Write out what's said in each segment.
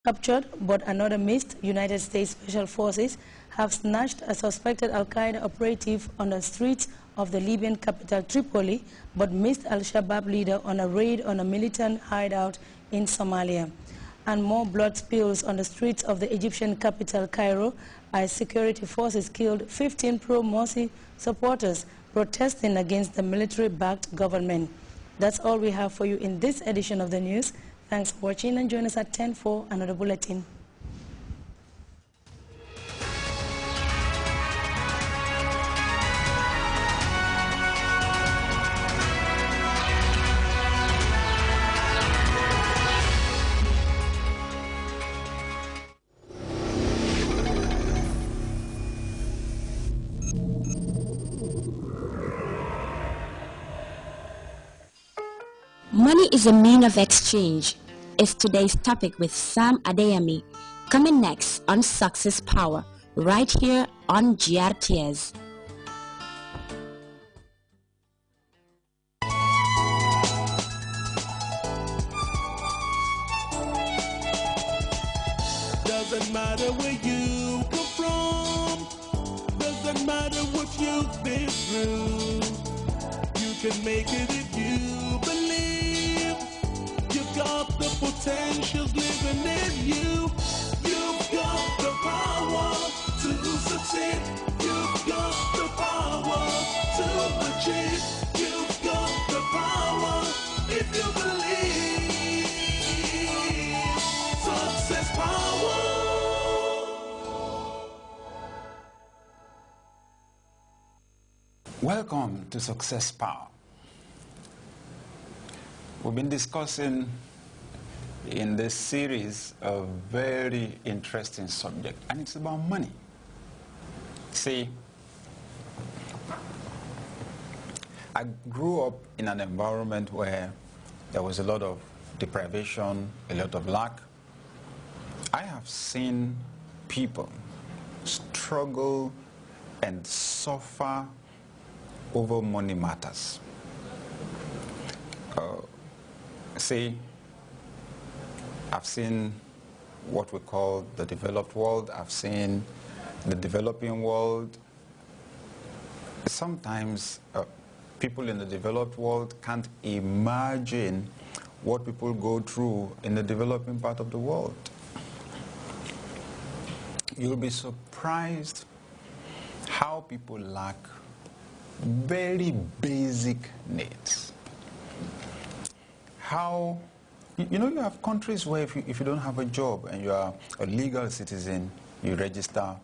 Captured, but another missed. United States Special Forces have snatched a suspected Al-Qaeda operative on the streets of the Libyan capital Tripoli, but missed Al-Shabaab leader on a raid on a militant hideout in Somalia. And more blood spills on the streets of the Egyptian capital Cairo as security forces killed 15 pro-Morsi supporters protesting against the military-backed government. That's all we have for you in this edition of the news. Thanks for watching and join us at 10 for another bulletin. Money is a mean of exchange is today's topic with Sam Adeyemi, coming next on Success Power, right here on Grts. Doesn't matter where you come from, doesn't matter what you've been through, you can make it if you believe. You've got the potentials living in you. You've got the power to succeed. You've got the power to achieve. You've got the power if you believe. Success power. Welcome to Success Power. We've been discussing in this series a very interesting subject, and it's about money. See, I grew up in an environment where there was a lot of deprivation, a lot of lack. I have seen people struggle and suffer over money matters. See, I've seen what we call the developed world. I've seen the developing world. Sometimes people in the developed world can't imagine what people go through in the developing part of the world. You'll be surprised how people lack very basic needs. How, you know, you have countries where if you don't have a job and you are a legal citizen, you register,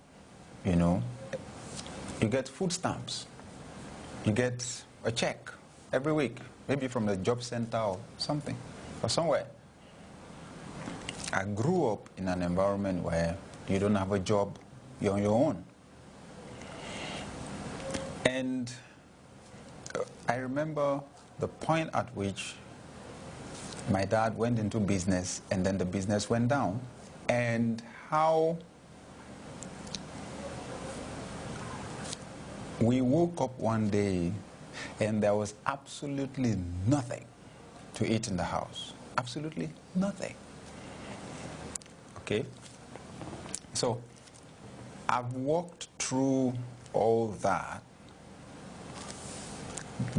you know, you get food stamps, you get a check every week, maybe from the job center or something, or somewhere. I grew up in an environment where you don't have a job, you're on your own. And I remember the point at which my dad went into business and then the business went down, and how we woke up one day and there was absolutely nothing to eat in the house. Absolutely nothing. Okay? So I've walked through all that,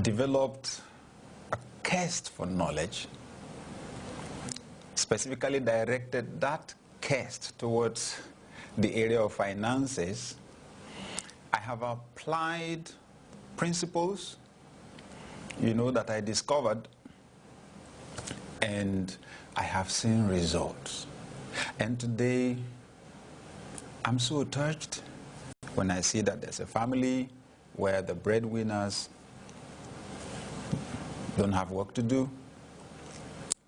developed a quest for knowledge, specifically directed that quest towards the area of finances. I have applied principles, you know, that I discovered, and I have seen results. And today, I'm so touched when I see that there's a family where the breadwinners don't have work to do.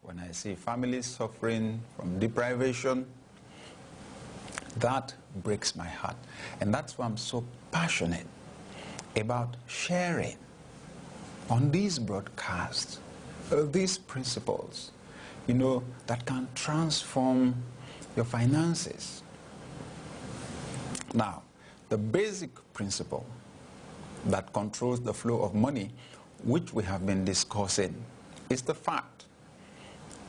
When I see families suffering from deprivation, that breaks my heart. And that's why I'm so passionate about sharing on these broadcasts these principles, you know, that can transform your finances. Now, the basic principle that controls the flow of money, which we have been discussing, is the fact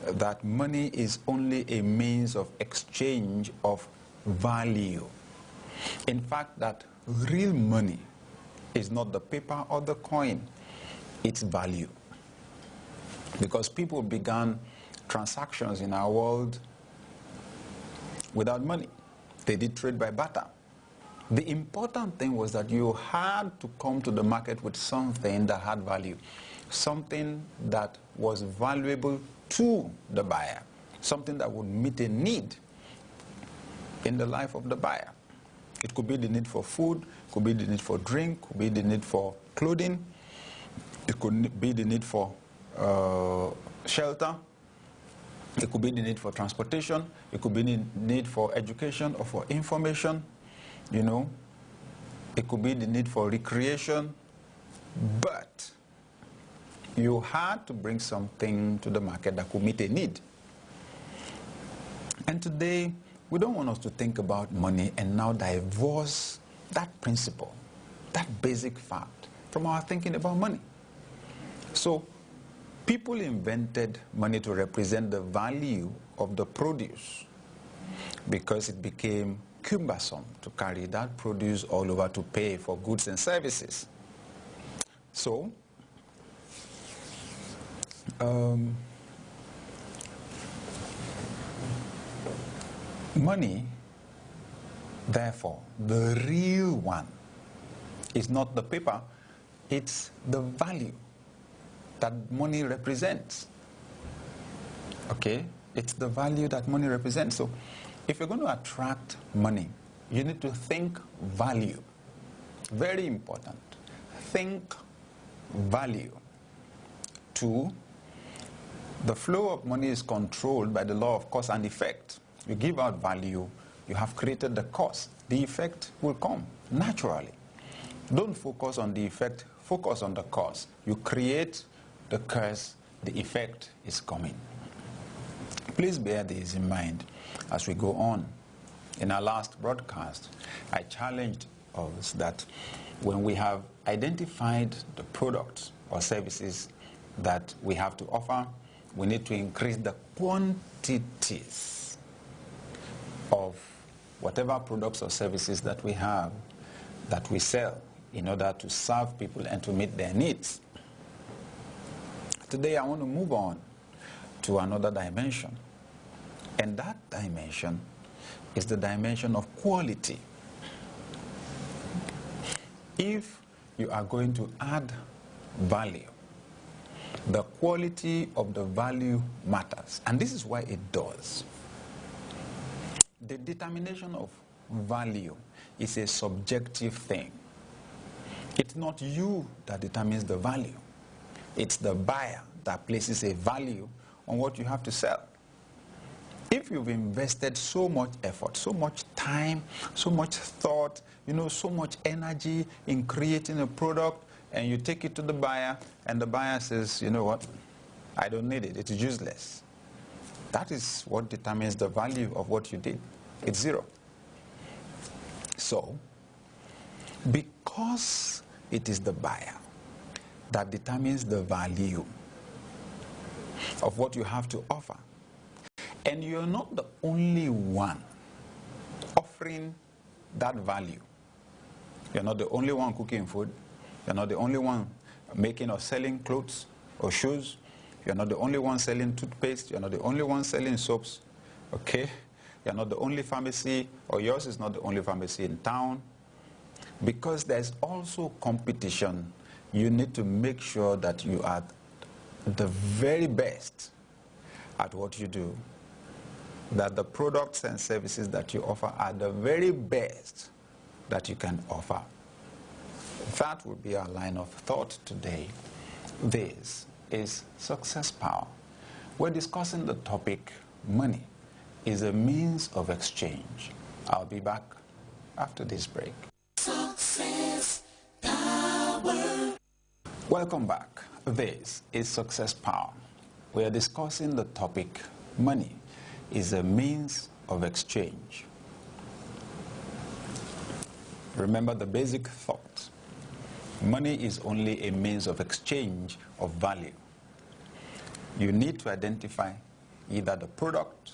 that money is only a means of exchange of value. In fact, that real money is not the paper or the coin, it's value. Because people began transactions in our world without money. They did trade by barter. The important thing was that you had to come to the market with something that had value, something that was valuable to the buyer, something that would meet a need in the life of the buyer. It could be the need for food, could be the need for drink, could be the need for clothing, it could be the need for shelter, it could be the need for transportation, it could be the need for education or for information, you know, it could be the need for recreation, but you had to bring something to the market that could meet a need. And today, we don't want us to think about money and now divorce that principle, that basic fact, from our thinking about money. So, people invented money to represent the value of the produce because it became cumbersome to carry that produce all over to pay for goods and services. So, money, therefore, the real one, is not the paper, it's the value that money represents. Okay? It's the value that money represents. So, if you're going to attract money, you need to think value. Very important. Think value. 2, the flow of money is controlled by the law of cause and effect. You give out value, you have created the cause. The effect will come naturally. Don't focus on the effect, focus on the cause. You create the cause, the effect is coming. Please bear this in mind as we go on. In our last broadcast, I challenged us that when we have identified the products or services that we have to offer, we need to increase the quantities of whatever products or services that we have, that we sell, in order to serve people and to meet their needs. Today I want to move on to another dimension. And that dimension is the dimension of quality. If you are going to add value, the quality of the value matters. And this is why it does. The determination of value is a subjective thing. It's not you that determines the value. It's the buyer that places a value on what you have to sell. If you've invested so much effort, so much time, so much thought, you know, so much energy in creating a product, and you take it to the buyer, and the buyer says, you know what, I don't need it, it's useless. That is what determines the value of what you did. It's zero. So, because it is the buyer that determines the value of what you have to offer, and you're not the only one offering that value. You're not the only one cooking food. You're not the only one making or selling clothes or shoes. You're not the only one selling toothpaste. You're not the only one selling soaps. Okay? You're not the only pharmacy, or yours is not the only pharmacy in town. Because there's also competition, you need to make sure that you are the very best at what you do, that the products and services that you offer are the very best that you can offer. That would be our line of thought today. This is Success Power. We're discussing the topic, money is a means of exchange. I'll be back after this break. Success Power. Welcome back. This is Success Power. We are discussing the topic, money is a means of exchange. Remember the basic thought. Money is only a means of exchange of value. You need to identify either the product